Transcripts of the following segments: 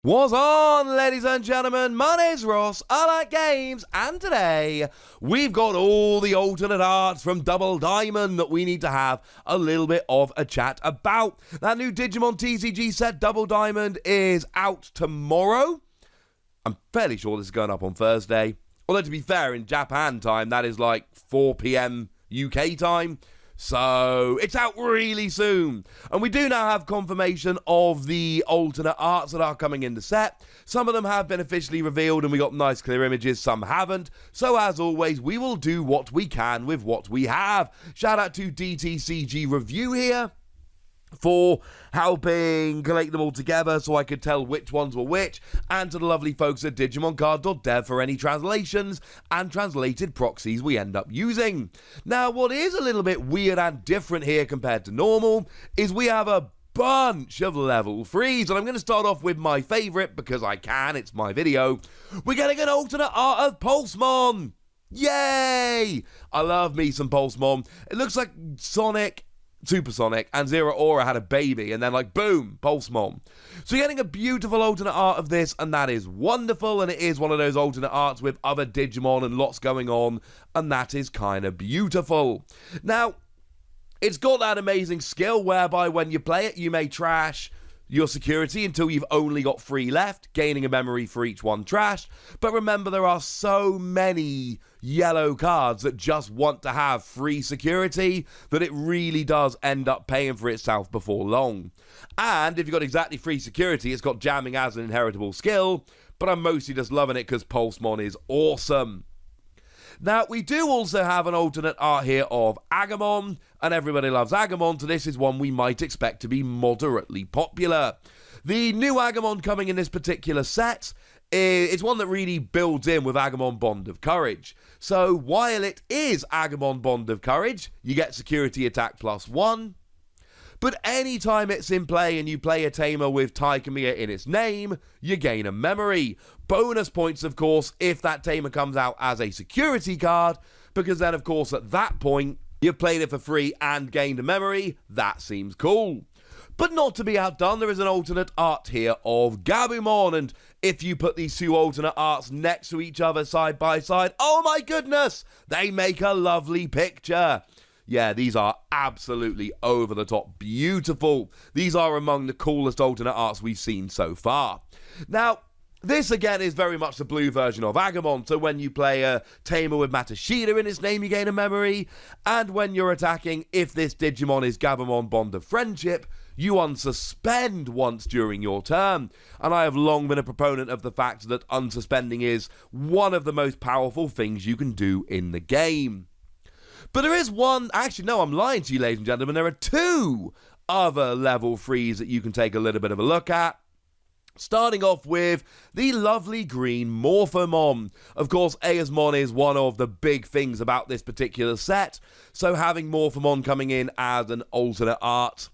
What's on, ladies and gentlemen? My name's Ross, I like games, and today we've got all the alternate arts from Double Diamond that we need to have a little bit of a chat about. That new Digimon TCG set, Double Diamond, is out tomorrow. I'm fairly sure this is going up on Thursday. Although, to be fair, in Japan time, that is like 4 PM UK time. So, it's out really soon. And we do now have confirmation of the alternate arts that are coming in the set. Some of them have been officially revealed and we got nice clear images, some haven't. So, as always, we will do what we can with what we have. Shout out to DTCG Review here for helping collate them all together so I could tell which ones were which, and to the lovely folks at DigimonCard.dev for any translations and translated proxies we end up using. Now, what is a little bit weird and different here compared to normal is we have a bunch of level 3s, and I'm going to start off with my favourite because I can, it's my video. We're getting an alternate art of Pulsemon! Yay! I love me some Pulsemon. It looks like Sonic, Supersonic, and Zero Aura had a baby, and then like boom, Pulsemon. So you're getting a beautiful alternate art of this, and that is wonderful, and it is one of those alternate arts with other Digimon and lots going on, and that is kind of beautiful. Now, it's got that amazing skill whereby when you play it, you may trash your security until you've only got 3 left, gaining a memory for each one trashed. But remember, there are so many yellow cards that just want to have free security that it really does end up paying for itself before long. And if you've got exactly free security, it's got jamming as an inheritable skill, but I'm mostly just loving it because Pulsemon is awesome. Now, we do also have an alternate art here of Agumon, and everybody loves Agumon, so this is one we might expect to be moderately popular. The new Agumon coming in this particular set is one that really builds in with Agumon Bond of Courage. So, while it is Agumon Bond of Courage, you get security attack +1, but anytime it's in play and you play a tamer with Taikamiya in its name, you gain a memory. Bonus points, of course, if that tamer comes out as a security card, because then, of course, at that point, you've played it for free and gained a memory. That seems cool. But not to be outdone, there is an alternate art here of Gabumon, and if you put these two alternate arts next to each other side by side, oh my goodness, they make a lovely picture. Yeah, these are absolutely over-the-top beautiful. These are among the coolest alternate arts we've seen so far. Now, this again is very much the blue version of Agumon, so when you play a tamer with Matashita in its name, you gain a memory, and when you're attacking, if this Digimon is Gabumon Bond of Friendship, you unsuspend once during your turn, and I have long been a proponent of the fact that unsuspending is one of the most powerful things you can do in the game. But there is one, actually no, I'm lying to you ladies and gentlemen, there are 2 other level 3s that you can take a little bit of a look at. Starting off with the lovely green Morphomon. Of course, Aesmon is one of the big things about this particular set, so having Morphomon coming in as an alternate art,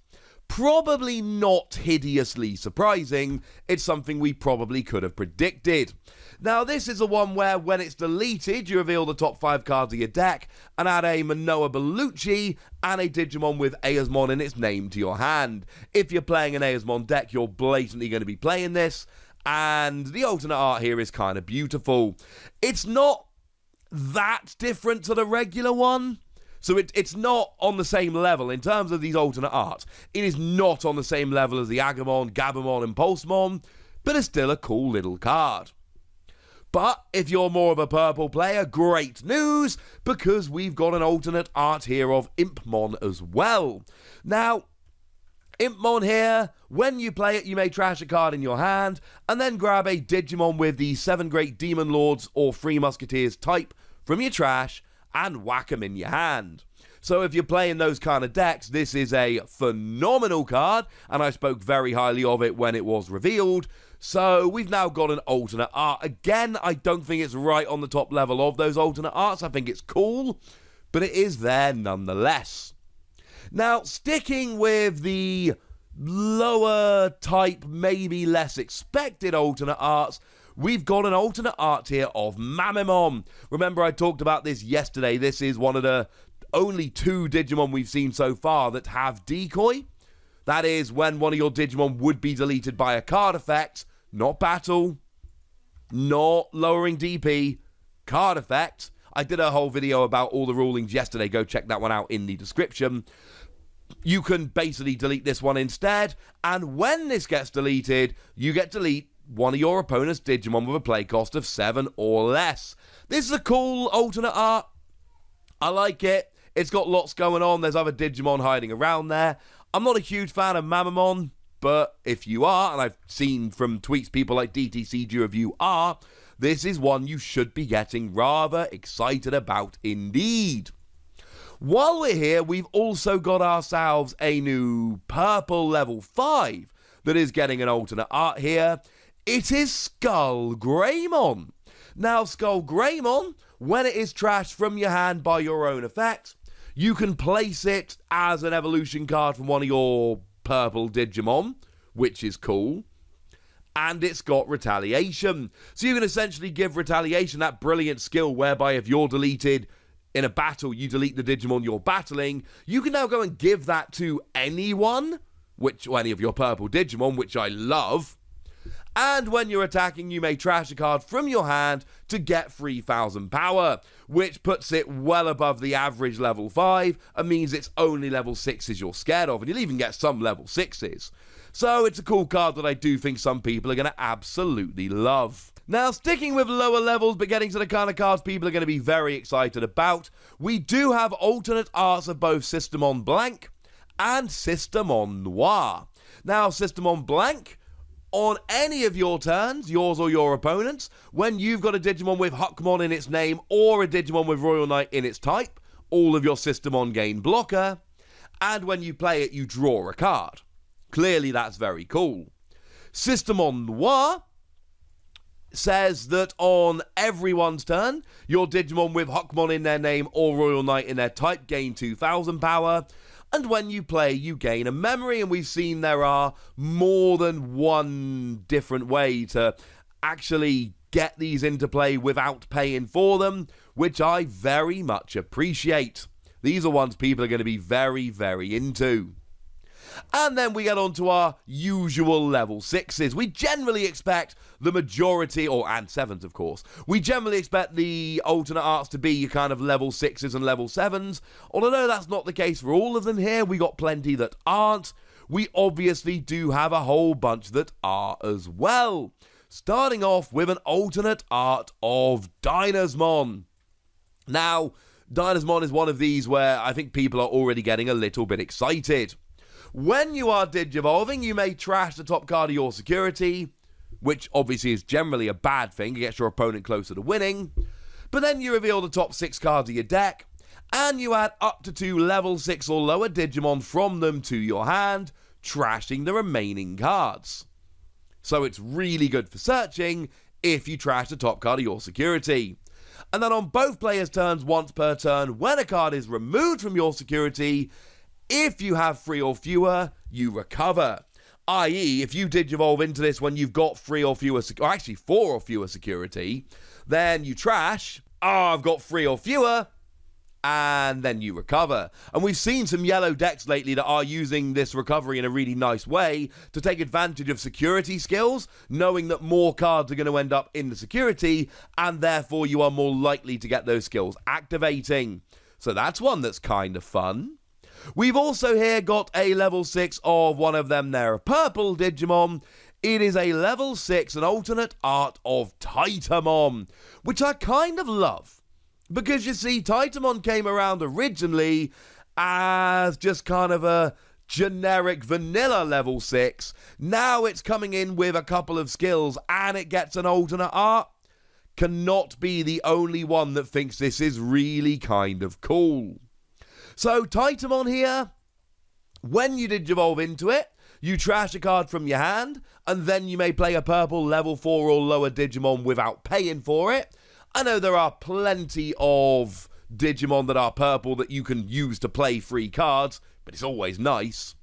probably not hideously surprising. It's something we probably could have predicted. Now, this is the one where when it's deleted, you reveal the top 5 cards of your deck and add a Manoa Bellucci and a Digimon with Aesmon in its name to your hand. If you're playing an Aesmon deck, you're blatantly going to be playing this, and the alternate art here is kind of beautiful. It's not that different to the regular one. So it's not on the same level in terms of these alternate arts. It is not on the same level as the Agumon, Gabumon, and Pulsemon, but it's still a cool little card. But if you're more of a purple player, great news, because we've got an alternate art here of Impmon as well. Now, Impmon here, when you play it, you may trash a card in your hand, and then grab a Digimon with the 7 Great Demon Lords or 3 Musketeers type from your trash, and whack them in your hand. So if you're playing those kind of decks, this is a phenomenal card, and I spoke very highly of it when it was revealed. So we've now got an alternate art. Again, I don't think it's right on the top level of those alternate arts. I think it's cool, but it is there nonetheless. Now, sticking with the lower type, maybe less expected alternate arts, we've got an alternate art here of Mamemon. Remember, I talked about this yesterday. This is one of the only 2 Digimon we've seen so far that have decoy. That is when one of your Digimon would be deleted by a card effect, not battle, not lowering DP, card effect. I did a whole video about all the rulings yesterday. Go check that one out in the description. You can basically delete this one instead, and when this gets deleted, you get to delete one of your opponent's Digimon with a play cost of 7 or less. This is a cool alternate art. I like it. It's got lots going on. There's other Digimon hiding around there. I'm not a huge fan of Mamemon, but if you are, and I've seen from tweets people like DTC Review are, this is one you should be getting rather excited about indeed. While we're here, we've also got ourselves a new purple level 5 that is getting an alternate art here. It is SkullGreymon. Now, SkullGreymon, when it is trashed from your hand by your own effect, you can place it as an evolution card from one of your purple Digimon, which is cool. And it's got retaliation. So you can essentially give retaliation that brilliant skill whereby if you're deleted in a battle, you delete the Digimon you're battling. You can now go and give that to anyone, or any of your purple Digimon, which I love. And when you're attacking, you may trash a card from your hand to get 3,000 power, which puts it well above the average level 5 and means it's only level 6s you're scared of, and you'll even get some level 6s. So it's a cool card that I do think some people are going to absolutely love. Now, sticking with lower levels, but getting to the kind of cards people are going to be very excited about, we do have alternate arts of both Systemon Blank and Systemon Noir. Now, Systemon Blank, on any of your turns, yours or your opponent's, when you've got a Digimon with Huckmon in its name or a Digimon with Royal Knight in its type, all of your Systemon gain blocker, and when you play it, you draw a card. Clearly, that's very cool. Systemon Noir says that on everyone's turn, your Digimon with Huckmon in their name or Royal Knight in their type gain 2,000 power, and when you play, you gain a memory, and we've seen there are more than one different way to actually get these into play without paying for them, which I very much appreciate. These are ones people are going to be very, very into. And then we get on to our usual level 6s. We generally expect the majority, and 7s of course, we generally expect the alternate arts to be your kind of level 6s and level 7s. Although that's not the case for all of them here, we got plenty that aren't. We obviously do have a whole bunch that are as well. Starting off with an alternate art of Dynasmon. Now, Dynasmon is one of these where I think people are already getting a little bit excited. When you are Digivolving, you may trash the top card of your security, which obviously is generally a bad thing. It gets your opponent closer to winning. But then you reveal the top 6 cards of your deck, and you add up to 2 level 6 or lower Digimon from them to your hand, trashing the remaining cards. So it's really good for searching if you trash the top card of your security. And then on both players' turns, once per turn, when a card is removed from your security, if you have 3 or fewer, you recover. I.e., if you Digivolve into this when you've got 3 or fewer, or actually 4 or fewer security, then you trash, I've got 3 or fewer, and then you recover. And we've seen some yellow decks lately that are using this recovery in a really nice way to take advantage of security skills, knowing that more cards are going to end up in the security, and therefore you are more likely to get those skills activating. So that's one that's kind of fun. We've also here got a level 6 of one of them there, a purple Digimon. It is a level 6, an alternate art of Titamon, which I kind of love. Because you see, Titamon came around originally as just kind of a generic vanilla level 6. Now it's coming in with a couple of skills and it gets an alternate art. Cannot be the only one that thinks this is really kind of cool. So, Titamon here, when you Digivolve into it, you trash a card from your hand, and then you may play a purple level 4 or lower Digimon without paying for it. I know there are plenty of Digimon that are purple that you can use to play free cards, but it's always nice.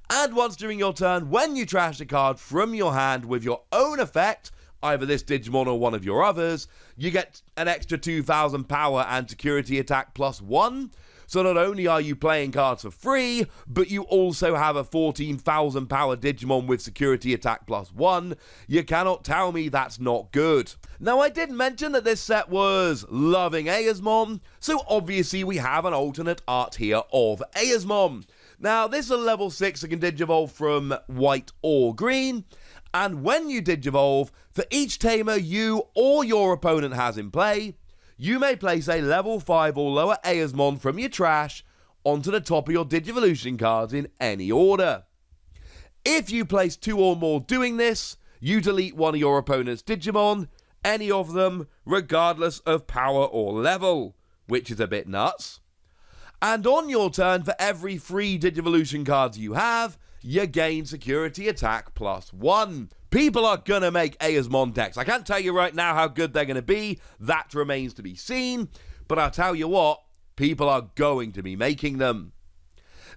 And once during your turn, when you trash a card from your hand with your own effect, either this Digimon or one of your others, you get an extra 2,000 power and security attack +1, So not only are you playing cards for free, but you also have a 14,000 power Digimon with security attack +1. You cannot tell me that's not good. Now, I did mention that this set was loving Agumon, so obviously we have an alternate art here of Agumon. Now, this is a level 6 that can Digivolve from white or green, and when you Digivolve, for each tamer you or your opponent has in play, you may place a level 5 or lower Agumon from your trash onto the top of your Digivolution cards in any order. If you place 2 or more doing this, you delete one of your opponent's Digimon, any of them, regardless of power or level, which is a bit nuts. And on your turn, for every 3 Digivolution cards you have, you gain security attack +1. People are gonna make Agumon decks. I can't tell you right now how good they're gonna be. That remains to be seen. But I'll tell you what, people are going to be making them.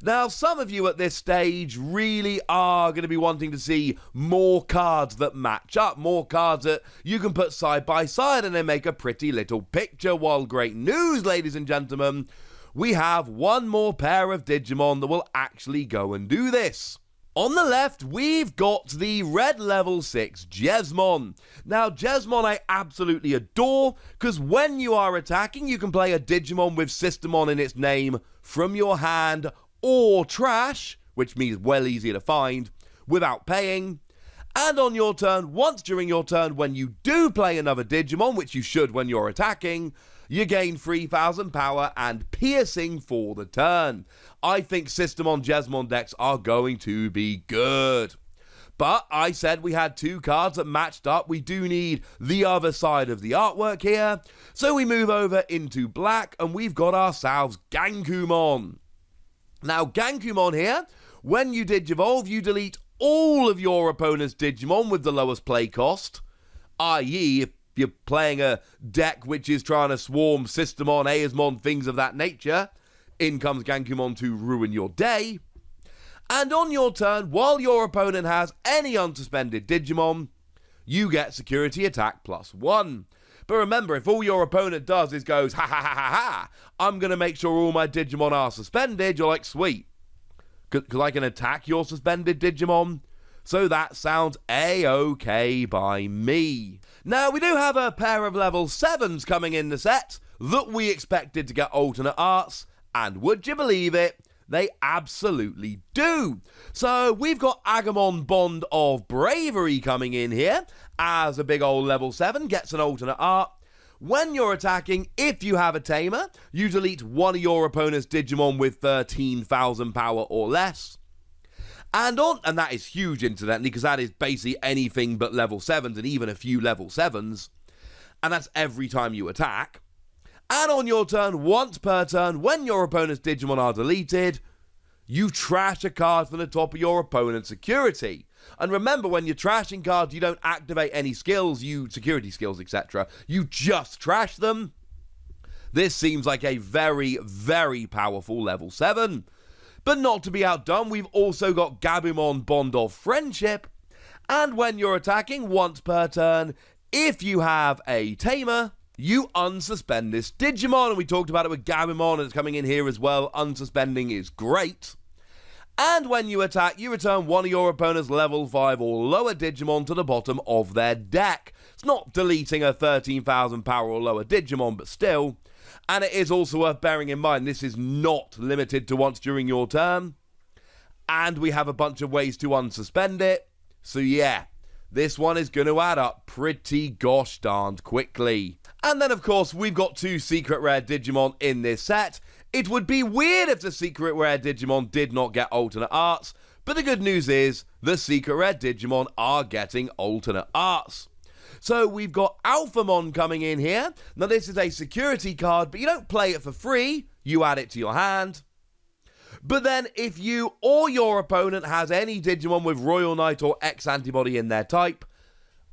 Now, some of you at this stage really are going to be wanting to see more cards that match up, more cards that you can put side by side and then make a pretty little picture. Well, great news, ladies and gentlemen. We have one more pair of Digimon that will actually go and do this. On the left, we've got the red level 6 Jesmon. Now, Jesmon I absolutely adore, because when you are attacking, you can play a Digimon with Systemon in its name from your hand or trash, which means well easier to find, without paying. And on your turn, once during your turn, when you do play another Digimon, which you should when you're attacking, you gain 3,000 power and piercing for the turn. I think Systemon Jesmon decks are going to be good. But I said we had 2 cards that matched up. We do need the other side of the artwork here. So we move over into black and we've got ourselves Gabumon. Now, Gabumon here, when you Digivolve, you delete all of your opponent's Digimon with the lowest play cost, i.e. if you're playing a deck which is trying to swarm Systemon, Agumon, things of that nature, in comes Gabumon to ruin your day. And on your turn, while your opponent has any unsuspended Digimon, you get security attack +1. But remember, if all your opponent does is goes, ha ha ha ha ha, I'm going to make sure all my Digimon are suspended, you're like, sweet. Because I can attack your suspended Digimon. So that sounds A-okay by me. Now, we do have a pair of level 7s coming in the set that we expected to get alternate arts, and would you believe it, they absolutely do. So we've got Agumon Bond of Bravery coming in here as a big old level 7, gets an alternate art. When you're attacking, if you have a tamer, you delete one of your opponent's Digimon with 13,000 power or less. And that is huge, incidentally, because that is basically anything but level 7s and even a few level 7s. And that's every time you attack. And on your turn, once per turn, when your opponent's Digimon are deleted, you trash a card from the top of your opponent's security. And remember, when you're trashing cards, you don't activate any skills, security skills, etc. You just trash them. This seems like a very, very powerful level 7. But not to be outdone, we've also got Gabumon Bond of Friendship. And when you're attacking once per turn, if you have a tamer, you unsuspend this Digimon. And we talked about it with Gabumon, and it's coming in here as well. Unsuspending is great. And when you attack, you return one of your opponent's level 5 or lower Digimon to the bottom of their deck. It's not deleting a 13,000 power or lower Digimon, but still. And it is also worth bearing in mind, this is not limited to once during your turn. And we have a bunch of ways to unsuspend it. So yeah, this one is going to add up pretty gosh darned quickly. And then, of course, we've got 2 secret rare Digimon in this set. It would be weird if the secret rare Digimon did not get alternate arts, but the good news is the secret rare Digimon are getting alternate arts. So we've got Alphamon coming in here. Now, this is a security card, but you don't play it for free. You add it to your hand. But then, if you or your opponent has any Digimon with Royal Knight or X antibody in their type,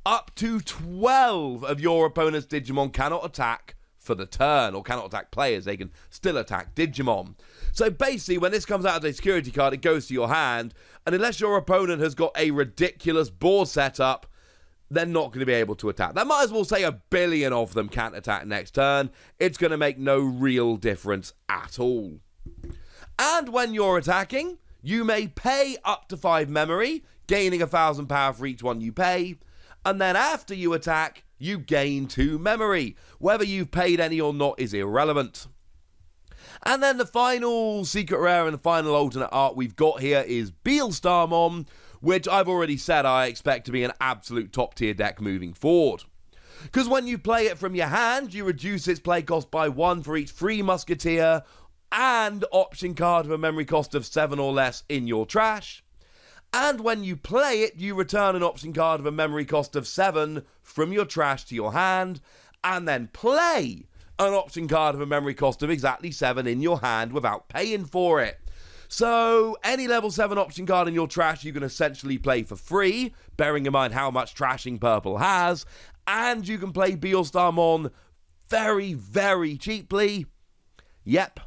up to 12 of your opponent's Digimon cannot attack for the turn, or cannot attack players. They can still attack Digimon. So basically, when this comes out as a security card, it goes to your hand, and unless your opponent has got a ridiculous board setup, they're not going to be able to attack. That might as well say 1 billion of them can't attack next turn. It's going to make no real difference at all. And when you're attacking, you may pay up to 5 memory, gaining 1,000 power for each one you pay, and then after you attack, you gain 2 memory. Whether you've paid any or not is irrelevant. And then the final secret rare and the final alternate art we've got here is Pulsemon, which I've already said I expect to be an absolute top tier deck moving forward. Because when you play it from your hand, you reduce its play cost by 1 for each free Musketeer and option card of a memory cost of 7 or less in your trash. And when you play it, you return an option card of a memory cost of 7 from your trash to your hand, and then play an option card of a memory cost of exactly 7 in your hand without paying for it. So, any level 7 option card in your trash you can essentially play for free, bearing in mind how much trashing purple has, and you can play Pulsemon very, very cheaply. Yep,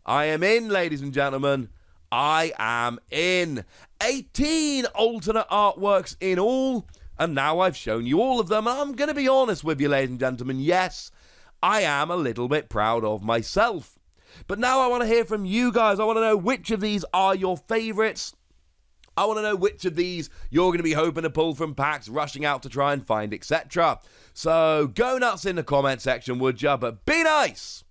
I am in, ladies and gentlemen. I am in. 18 alternate artworks in all, and now I've shown you all of them. I'm going to be honest with you, ladies and gentlemen. Yes, I am a little bit proud of myself. But now I want to hear from you guys. I want to know which of these are your favourites. I want to know which of these you're going to be hoping to pull from packs, rushing out to try and find, etc. So go nuts in the comment section, would ya? But be nice!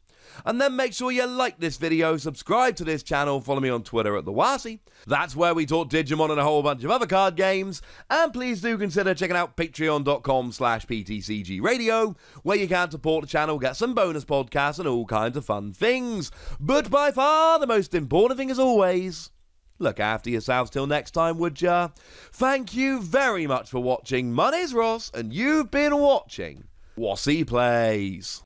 And then make sure you like this video, subscribe to this channel, follow me on Twitter at TheWasi. That's where we talk Digimon and a whole bunch of other card games. And please do consider checking out patreon.com/PTCGradio, where you can support the channel, get some bonus podcasts and all kinds of fun things. But by far the most important thing as always, look after yourselves till next time, would ya? Thank you very much for watching. My name's Ross, and you've been watching Wasi Plays.